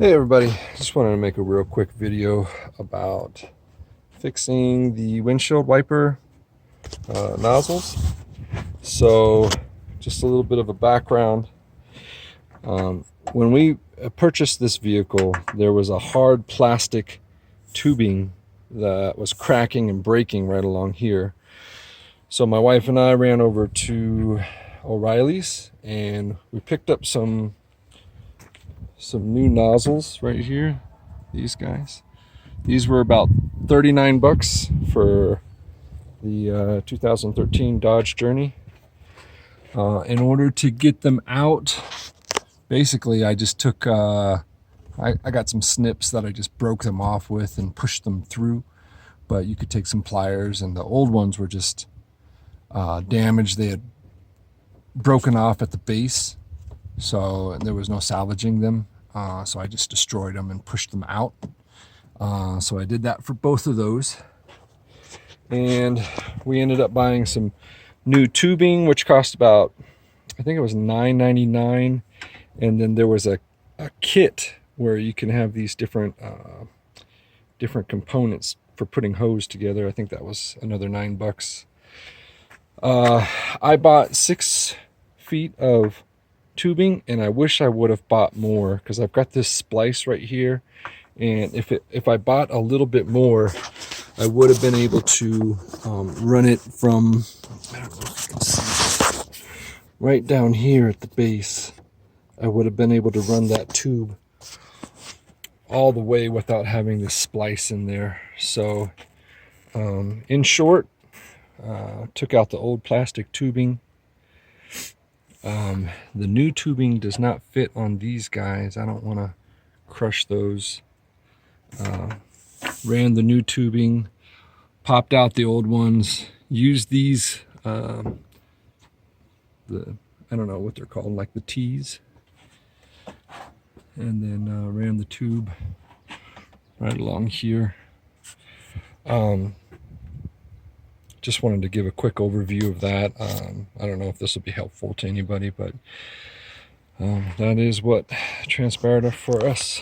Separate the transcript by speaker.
Speaker 1: Hey everybody, just wanted to make a real quick video about fixing the windshield wiper nozzles. So just a little bit of a background. When we purchased this vehicle, there was a hard plastic tubing that was cracking and breaking right along here. So my wife and I ran over to O'Reilly's and we picked up some new nozzles right here. These guys, these were about 39 bucks for the 2013 Dodge Journey. In order to get them out, basically I just took I got some snips that I just broke them off with and pushed them through, but you could take some pliers, and the old ones were just damaged. They had broken off at the base, so there was no salvaging them. So I just destroyed them and pushed them out. So I did that for both of those. And we ended up buying some new tubing, which cost about, I think it was $9.99. And then there was a kit where you can have these different components for putting hose together. I think that was another $9. I bought 6 feet of tubing, and I wish I would have bought more, because I've got this splice right here, and if I bought a little bit more, I would have been able to run it from, I don't know if you can see, right down here at the base. I would have been able to run that tube all the way without having this splice in there. So in short, took out the old plastic tubing. The new tubing does not fit on these guys. I don't want to crush those. Ran the new tubing, popped out the old ones, used these, I don't know what they're called, like the T's, and then ran the tube right along here. Just wanted to give a quick overview of that. I don't know if this will be helpful to anybody, but that is what transpired for us.